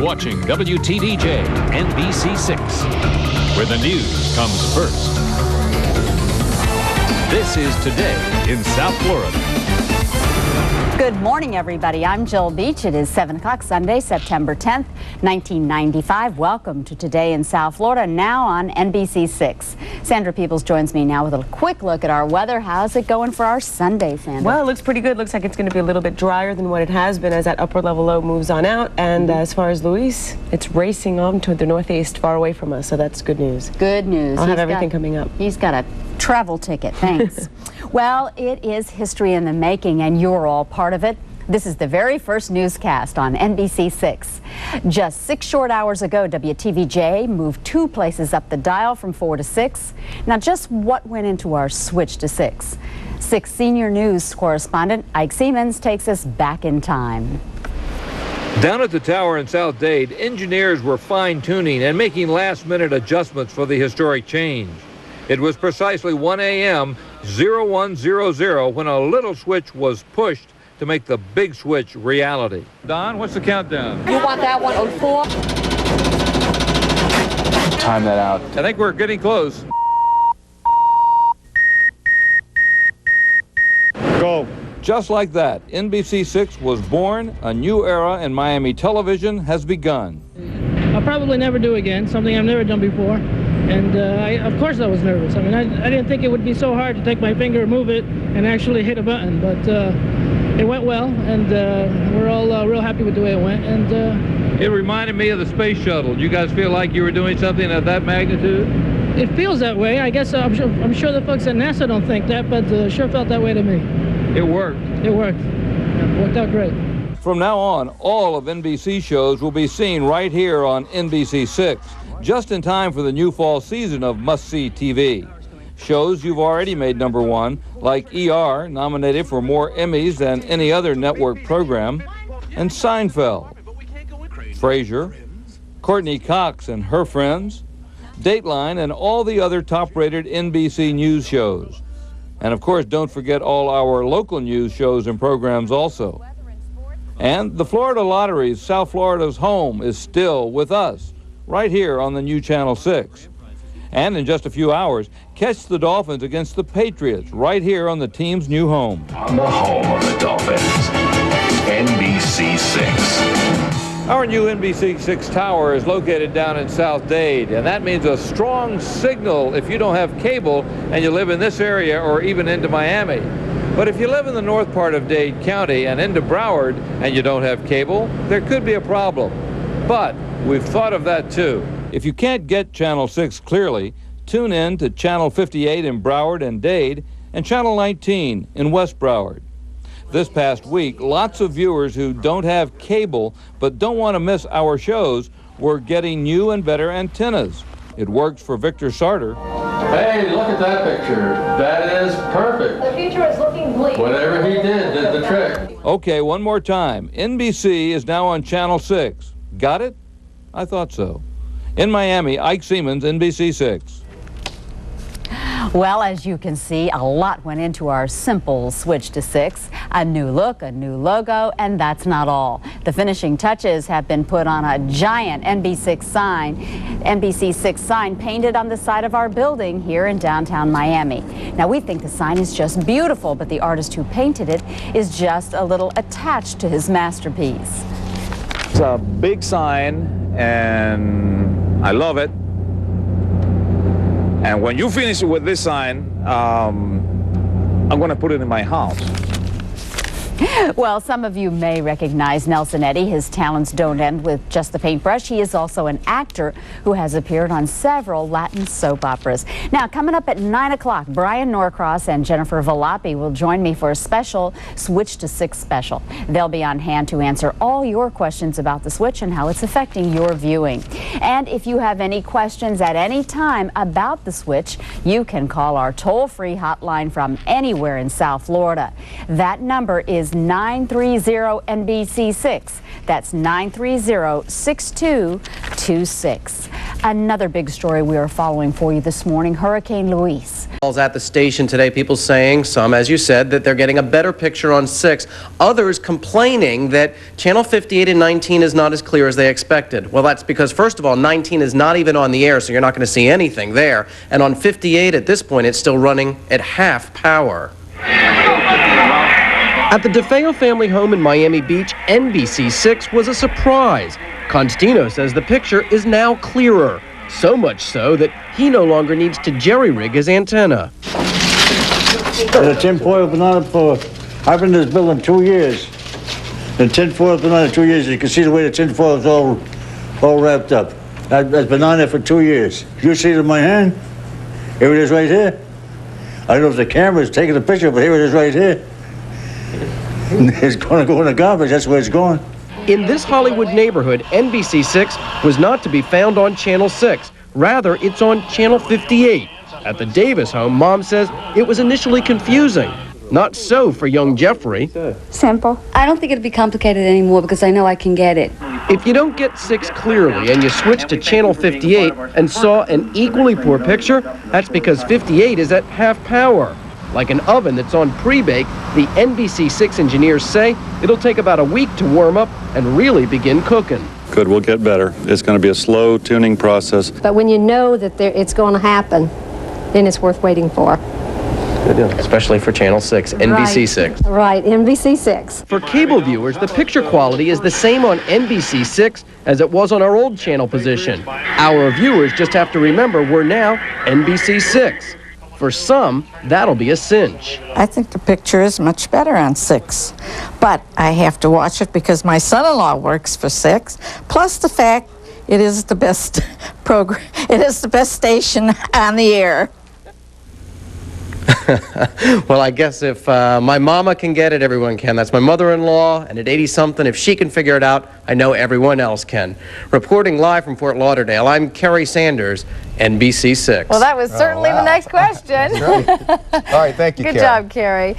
You're watching WTVJ NBC 6, where the news comes first. This is Today in South Florida. Good morning, everybody. I'm Jill Beach. It is 7 o'clock Sunday, September 10th, 1995. Welcome to Today in South Florida, now on NBC 6. Sandra Peebles joins me now with a quick look at our weather. How's it going for our Sunday, Sandra? Well, it looks pretty good. Looks like it's going to be a little bit drier than what it has been as that upper level low moves on out. And as far as Luis, it's racing on to the northeast, far away from us. So that's good news. Good news. I'll have everything coming up. He's got a travel ticket. Thanks. Well, it is history in the making, and you're all part of it. This is the very first newscast on NBC 6. Just 6 short hours ago, WTVJ moved 2 places up the dial from 4 to 6. Now, just what went into our switch to 6? 6 senior news correspondent Ike Siemens takes us back in time. Down at the tower in South Dade, engineers were fine-tuning and making last-minute adjustments for the historic change. It was precisely 1 a.m. 0100 when a little switch was pushed to make the big switch reality. Don, what's the countdown? You want that one on 4? Time that out. I think we're getting close. Go. Just like that, NBC 6 was born. A new era in Miami television has begun. I'll probably never do again, something I've never done before. And of course I was nervous. I mean, I didn't think it would be so hard to take my finger, move it, and actually hit a button. But it went well, and we're all real happy with the way it went. And It reminded me of the space shuttle. Do you guys feel like you were doing something of that magnitude? it feels that way. I guess I'm sure the folks at NASA don't think that, but sure felt that way to me. It worked. It worked. It worked out great. From now on, all of NBC shows will be seen right here on NBC 6, just in time for the new fall season of must-see TV. Shows you've already made #1, like ER, nominated for more Emmys than any other network program, and Seinfeld, Frasier, Courtney Cox and Her Friends, Dateline, and all the other top-rated NBC news shows. And of course, don't forget all our local news shows and programs also. And the Florida Lottery's South Florida's home is still with us, right here on the new Channel 6. And in just a few hours, catch the Dolphins against the Patriots right here on the team's new home. On the home of the Dolphins, NBC 6. Our new NBC 6 tower is located down in South Dade, and that means a strong signal if you don't have cable and you live in this area or even into Miami. But if you live in the north part of Dade County and into Broward and you don't have cable, there could be a problem. But we've thought of that too. If you can't get Channel 6 clearly, tune in to Channel 58 in Broward and Dade and Channel 19 in West Broward. This past week, lots of viewers who don't have cable but don't want to miss our shows were getting new and better antennas. It works for Victor Sarter. Hey, look at that picture. That is perfect. The future is looking bleak. Whatever he did the trick. Okay, one more time. NBC is now on Channel 6. Got it? I thought so. In Miami, Ike Siemens, NBC 6. Well, as you can see, a lot went into our simple switch to 6. A new look, a new logo, and that's not all. The finishing touches have been put on a giant NBC 6 sign painted on the side of our building here in downtown Miami. Now, we think the sign is just beautiful, but the artist who painted it is just a little attached to his masterpiece. It's a big sign, and I love it. And when you finish with this sign, I'm going to put it in my house. Well, some of you may recognize Nelson Eddy. His talents don't end with just the paintbrush. He is also an actor who has appeared on several Latin soap operas. Now, coming up at 9 o'clock, Brian Norcross and Jennifer Volpi will join me for a special Switch to 6 special. They'll be on hand to answer all your questions about the switch and how it's affecting your viewing. And if you have any questions at any time about the switch, you can call our toll-free hotline from anywhere in South Florida. That number is is 930-NBC6. That's 930-6226. Another big story we are following for you this morning, Hurricane Luis. At the station today, people saying, some, as you said, that they're getting a better picture on 6. Others complaining that Channel 58 and 19 is not as clear as they expected. Well, that's because, first of all, 19 is not even on the air, so you're not going to see anything there. And on 58, at this point, it's still running at half power. At the DeFeo family home in Miami Beach, NBC6 was a surprise. Constantino says the picture is now clearer. So much so that he no longer needs to jerry-rig his antenna. The tinfoil banana for, I've been in this building 2 years. The tinfoil banana 2 years, you can see the way the tinfoil is all wrapped up. I've been on there for 2 years. You see it in my hand? Here it is right here. I don't know if the camera is taking the picture, but here it is right here. It's going to go in the garbage, that's where it's going. In this Hollywood neighborhood, NBC6 was not to be found on Channel 6. Rather, it's on Channel 58. At the Davis home, Mom says it was initially confusing. Not so for young Jeffrey. Simple. I don't think it'd be complicated anymore because I know I can get it. If you don't get 6 clearly and you switch to Channel 58 and saw an equally poor picture, that's because 58 is at half power. Like an oven that's on pre-bake, the NBC6 engineers say it'll take about a week to warm up and really begin cooking. Good, we'll get better. It's going to be a slow tuning process. But when you know that it's going to happen, then it's worth waiting for. Good deal. Especially for Channel 6, NBC6. Right, NBC6. For cable viewers, the picture quality is the same on NBC6 as it was on our old channel position. Our viewers just have to remember we're now NBC6. For some, that'll be a cinch. I think the picture is much better on 6, but I have to watch it because my son-in-law works for 6, plus the fact it is the best program, it is the best station on the air. Well, I guess if my mama can get it, everyone can. That's my mother-in-law, and at 80-something, if she can figure it out, I know everyone else can. Reporting live from Fort Lauderdale, I'm Kerry Sanders, NBC6. Well, that was certainly the next question. That's right. All right, thank you, Good Kerry. job, Kerry.